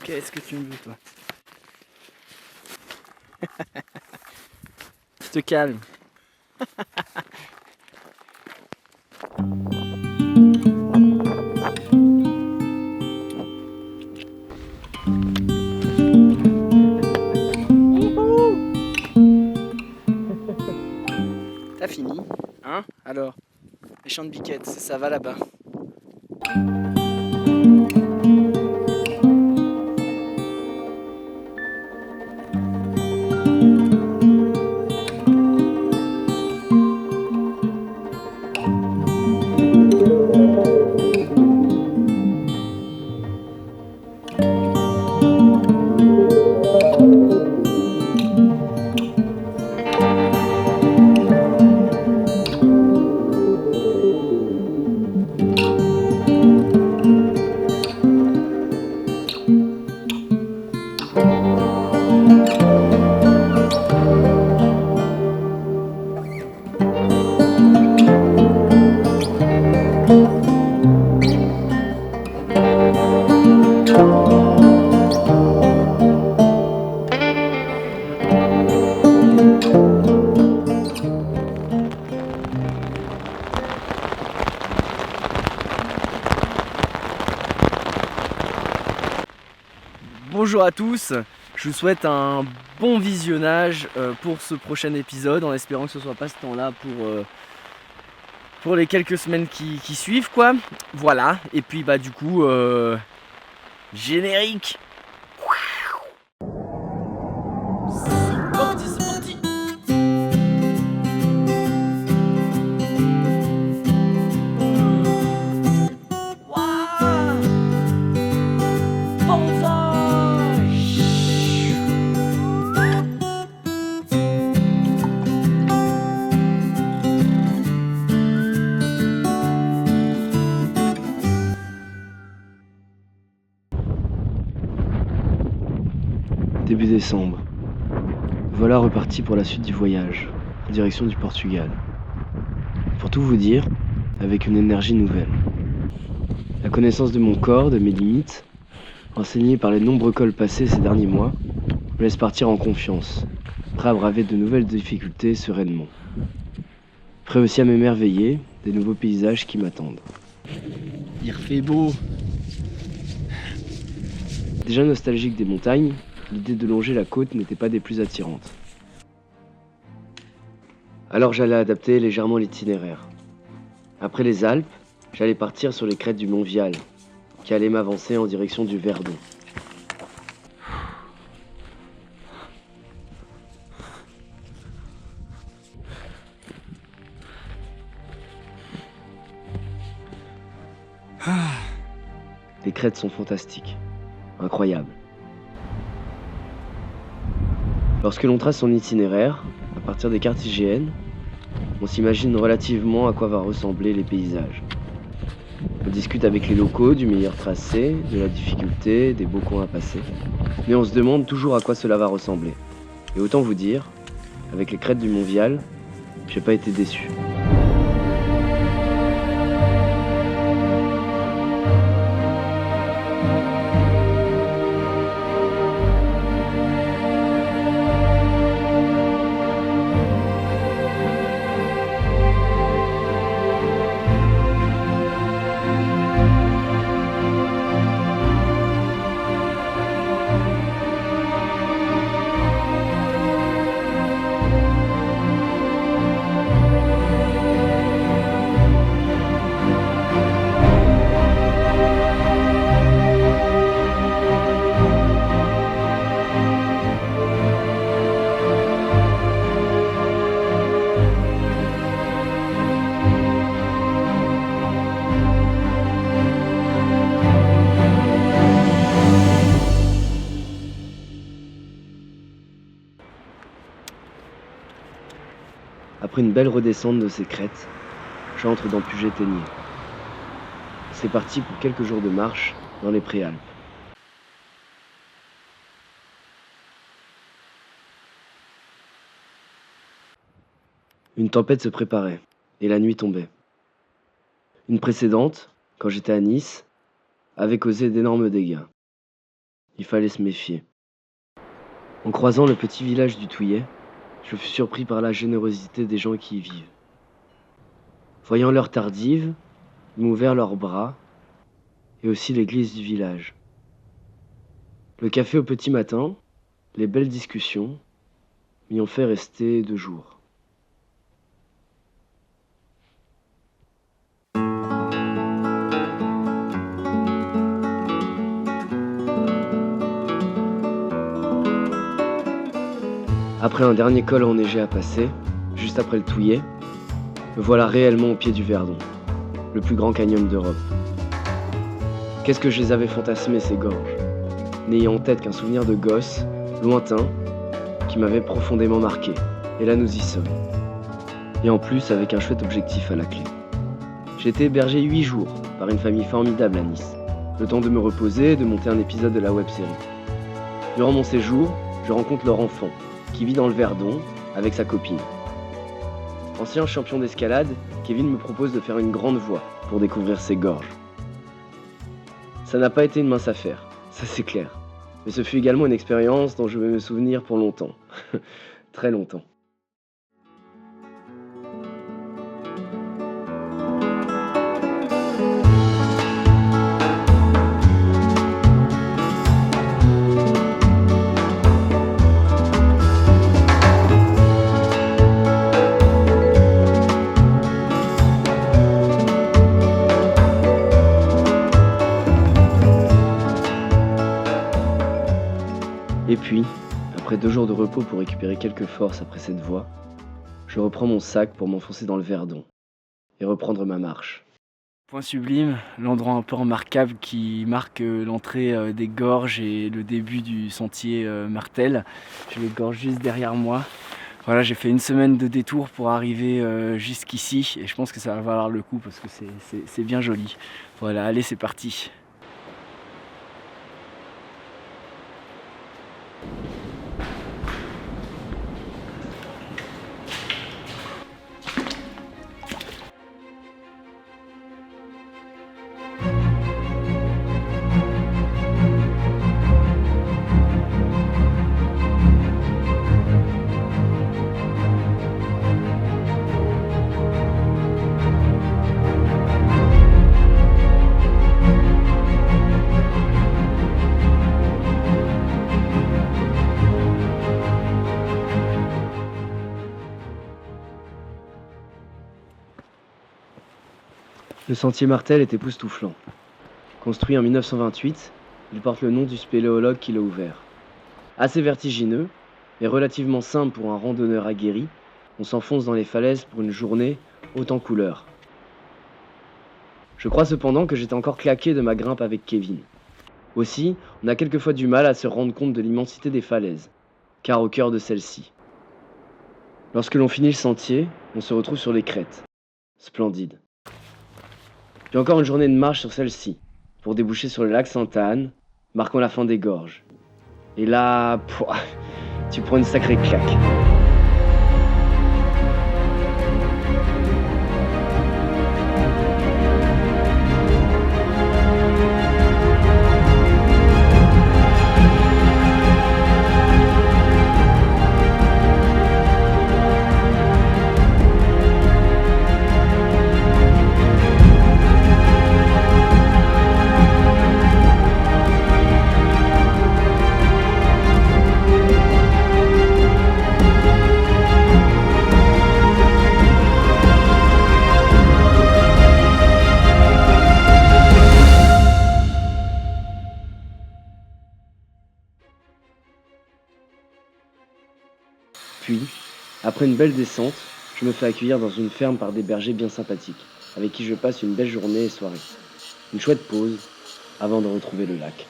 Qu'est-ce que tu me veux, toi? Je te calme. T'as fini? Hein? Alors? Les champs de biquettes, ça va là-bas. Bonjour à tous, je vous souhaite un bon visionnage pour ce prochain épisode, en espérant que ce soit pas ce temps-là pour les quelques semaines qui suivent, quoi. Voilà, et puis bah du coup, générique. C'est parti, c'est parti. Waouh, banzai. Début décembre. Voilà reparti pour la suite du voyage, en direction du Portugal. Pour tout vous dire, avec une énergie nouvelle. La connaissance de mon corps, de mes limites, enseignée par les nombreux cols passés ces derniers mois, me laisse partir en confiance, prêt à braver de nouvelles difficultés sereinement. Prêt aussi à m'émerveiller des nouveaux paysages qui m'attendent. Il refait beau. Déjà nostalgique des montagnes, l'idée de longer la côte n'était pas des plus attirantes. Alors j'allais adapter légèrement l'itinéraire. Après les Alpes, j'allais partir sur les crêtes du mont Vial, qui allait m'avancer en direction du Verdon. Les crêtes sont fantastiques, incroyables. Lorsque l'on trace son itinéraire, à partir des cartes IGN, on s'imagine relativement à quoi va ressembler les paysages. On discute avec les locaux du meilleur tracé, de la difficulté, des beaux coins à passer. Mais on se demande toujours à quoi cela va ressembler. Et autant vous dire, avec les crêtes du Mont Vial, j'ai pas été déçu. Après une belle redescente de ces crêtes, j'entre dans Puget-Théniers. C'est parti pour quelques jours de marche dans les Préalpes. Une tempête se préparait et la nuit tombait. Une précédente, quand j'étais à Nice, avait causé d'énormes dégâts. il fallait se méfier. En croisant le petit village du Touillet, je fus surpris par la générosité des gens qui y vivent. Voyant l'heure tardive, ils m'ouvrèrent leurs bras et aussi l'église du village. Le café au petit matin, les belles discussions m'y ont fait rester 2 jours. Après un dernier col enneigé à passer, juste après le Touillet, me voilà réellement au pied du Verdon, le plus grand canyon d'Europe. Qu'est-ce que je les avais fantasmés, ces gorges, n'ayant en tête qu'un souvenir de gosse, lointain, qui m'avait profondément marqué. Et là nous y sommes. Et en plus avec un chouette objectif à la clé. J'ai été hébergé 8 jours par une famille formidable à Nice, le temps de me reposer et de monter un épisode de la web-série. Durant mon séjour, je rencontre leur enfant, qui vit dans le Verdon avec sa copine. Ancien champion d'escalade, Kevin me propose de faire une grande voie pour découvrir ces gorges. Ça n'a pas été une mince affaire, ça c'est clair. Mais ce fut également une expérience dont je vais me souvenir pour longtemps. Très longtemps. Et puis, après 2 jours de repos pour récupérer quelques forces après cette voie, je reprends mon sac pour m'enfoncer dans le Verdon et reprendre ma marche. Point sublime, l'endroit un peu remarquable qui marque l'entrée des gorges et le début du sentier Martel. J'ai les gorges juste derrière moi. Voilà, j'ai fait 1 semaine de détour pour arriver jusqu'ici et je pense que ça va valoir le coup parce que c'est bien joli. Voilà, allez, c'est parti. Le sentier Martel est époustouflant. Construit en 1928, il porte le nom du spéléologue qui l'a ouvert. Assez vertigineux, mais relativement simple pour un randonneur aguerri, on s'enfonce dans les falaises pour une journée haute en couleurs. Je crois cependant que j'étais encore claqué de ma grimpe avec Kevin. Aussi, on a quelquefois du mal à se rendre compte de l'immensité des falaises, car au cœur de celles-ci. Lorsque l'on finit le sentier, on se retrouve sur les crêtes. Splendide. Puis encore une journée de marche sur celle-ci, pour déboucher sur le lac Sainte-Anne, marquant la fin des gorges. Et là, tu prends une sacrée claque. Puis, après une belle descente, je me fais accueillir dans une ferme par des bergers bien sympathiques, avec qui je passe une belle journée et soirée. Une chouette pause avant de retrouver le lac.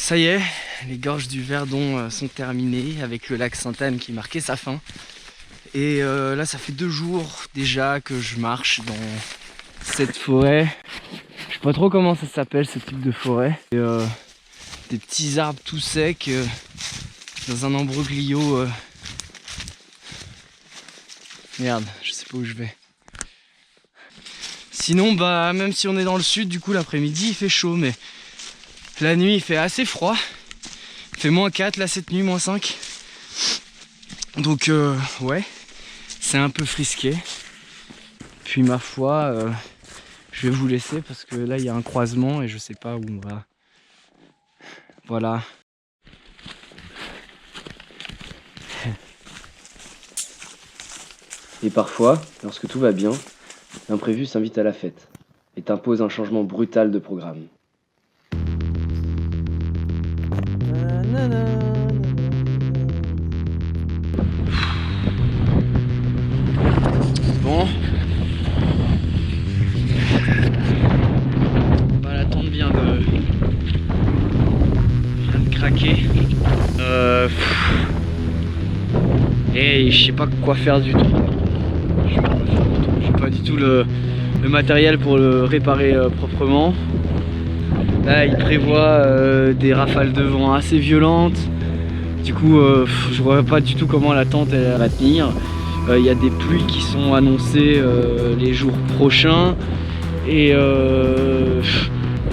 Ça y est, les gorges du Verdon sont terminées avec le lac Sainte-Anne qui marquait sa fin. Et là ça fait 2 jours déjà que je marche dans cette forêt. Je sais pas trop comment ça s'appelle ce type de forêt. Et, des petits arbres tout secs dans un imbroglio. Merde, je sais pas où je vais. Sinon bah même si on est dans le sud, du coup l'après-midi il fait chaud, mais la nuit il fait assez froid. Il fait -4 là cette nuit, -5. Donc ouais, c'est un peu frisqué. Puis ma foi, je vais vous laisser parce que là il y a un croisement et je sais pas où on va. Voilà. Et parfois, lorsque tout va bien, l'imprévu s'invite à la fête et t'impose un changement brutal de programme. Bon. Bah, la tente vient de craquer. Et je sais pas quoi faire du tout. J'ai pas du tout le matériel pour le réparer proprement. Là il prévoit des rafales de vent assez violentes. Du coup je vois pas du tout comment la tente elle va tenir. Il y a des pluies qui sont annoncées les jours prochains. Et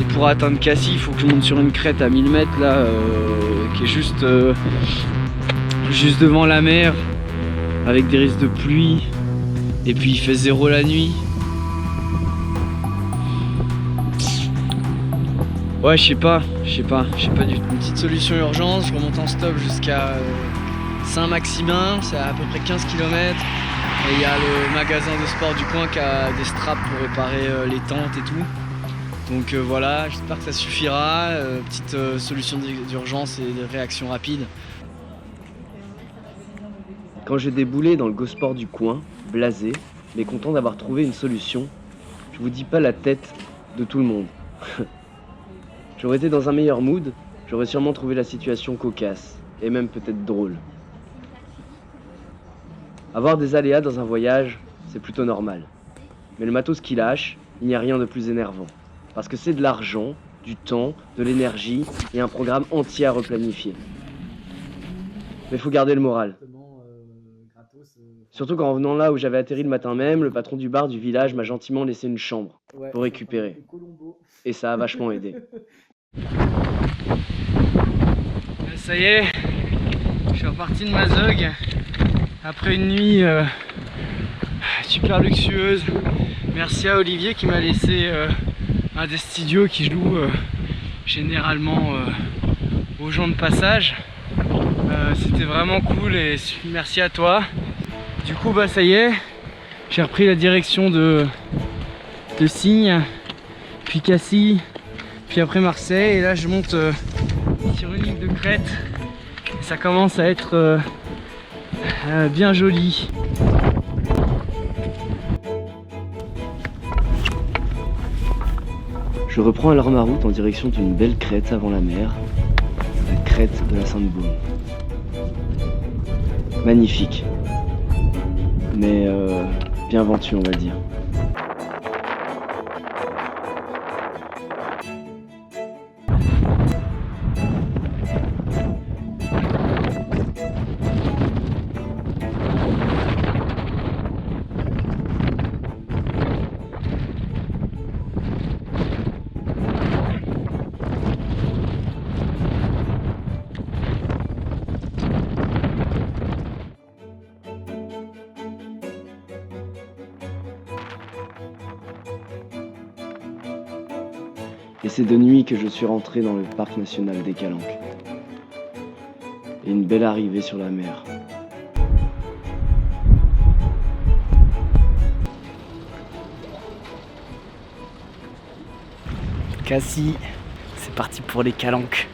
pour atteindre Cassis, il faut que je monte sur une crête à 1000 mètres là, qui est juste devant la mer, avec des risques de pluie. Et puis il fait 0 la nuit. Ouais, je sais pas du tout. Une petite solution urgence, je remonte en stop jusqu'à Saint-Maximin, c'est à peu près 15 km. Et il y a le magasin de sport du coin qui a des straps pour réparer les tentes et tout. Donc voilà, j'espère que ça suffira. Petite solution d'urgence et de réaction rapide. Quand j'ai déboulé dans le go-sport du coin, blasé, mais content d'avoir trouvé une solution, je vous dis pas la tête de tout le monde. J'aurais été dans un meilleur mood, j'aurais sûrement trouvé la situation cocasse, et même peut-être drôle. Avoir des aléas dans un voyage, c'est plutôt normal. Mais le matos qui lâche, il n'y a rien de plus énervant. Parce que c'est de l'argent, du temps, de l'énergie et un programme entier à replanifier. Mais faut garder le moral. Surtout qu'en venant là où j'avais atterri le matin même, le patron du bar du village m'a gentiment laissé une chambre pour récupérer. Et ça a vachement aidé. Ça y est, je suis reparti de Mazog après une nuit super luxueuse. Merci à Olivier qui m'a laissé un des studios qui loue généralement aux gens de passage. C'était vraiment cool et merci à toi. Du coup bah ça y est, j'ai repris la direction de Signes, puis Cassis, puis après Marseille, et là je monte sur une île de crête. Ça commence à être bien joli. Je reprends alors ma route en direction d'une belle crête avant la mer, la crête de la Sainte-Baume. Magnifique, mais bien ventu on va dire. Et c'est de nuit que je suis rentré dans le parc national des Calanques. Et une belle arrivée sur la mer. Cassis, c'est parti pour les Calanques.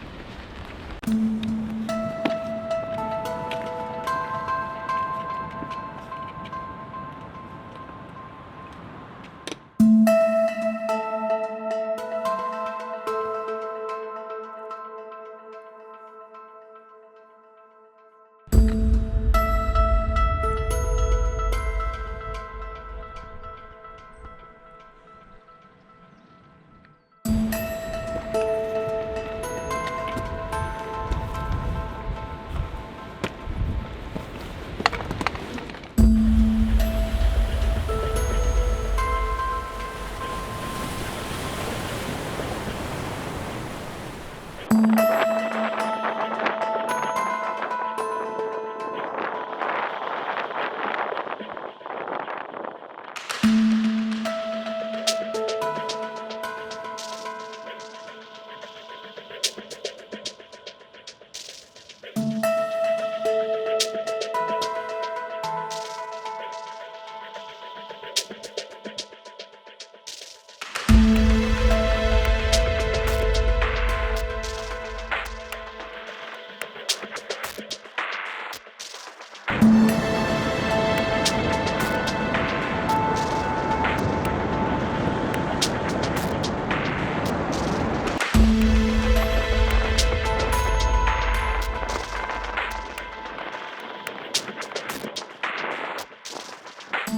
Ça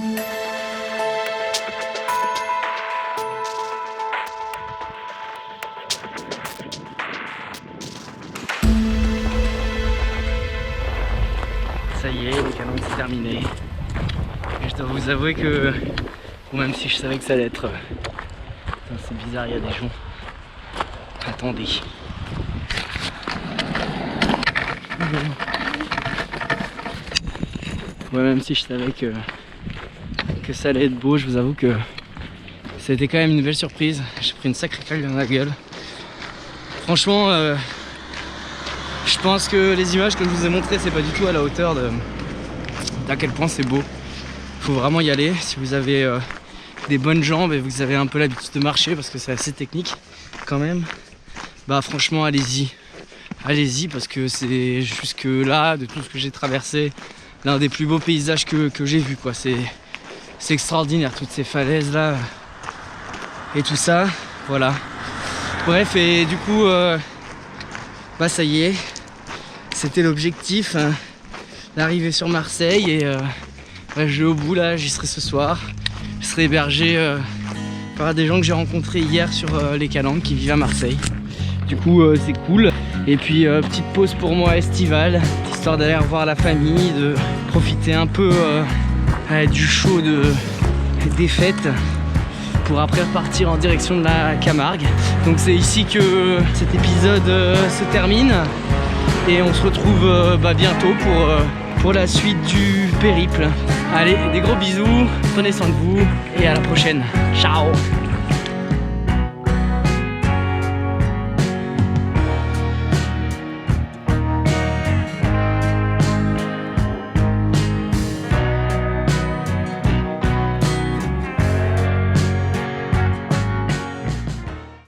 y est, le canon c'est terminé. Et je dois vous avouer que, bon, même si je savais que ça allait être... Putain, c'est bizarre, il y a des gens. Attendez. Ouais, même si je savais que ça allait être beau, je vous avoue que c'était quand même une belle surprise. J'ai pris une sacrée claque dans la gueule. Franchement, je pense que les images que je vous ai montrées, c'est pas du tout à la hauteur d'à quel point c'est beau. Il faut vraiment y aller. Si vous avez des bonnes jambes et vous avez un peu l'habitude de marcher, parce que c'est assez technique quand même, bah franchement allez-y. Allez-y, parce que c'est jusque là, de tout ce que j'ai traversé, l'un des plus beaux paysages que j'ai vu, quoi. C'est extraordinaire, toutes ces falaises là et tout ça, voilà. Bref, et du coup bah ça y est, c'était l'objectif, hein, d'arriver sur Marseille. Et bah, je vais au bout là, j'y serai ce soir. Je serai hébergé par des gens que j'ai rencontrés hier sur les Calanques qui vivent à Marseille. Du coup c'est cool. Et puis petite pause pour moi estivale, histoire d'aller revoir la famille, de profiter un peu du chaud des fêtes, pour après repartir en direction de la Camargue. Donc c'est ici que cet épisode se termine. Et on se retrouve bientôt pour la suite du périple. Allez, des gros bisous, prenez soin de vous et à la prochaine. Ciao!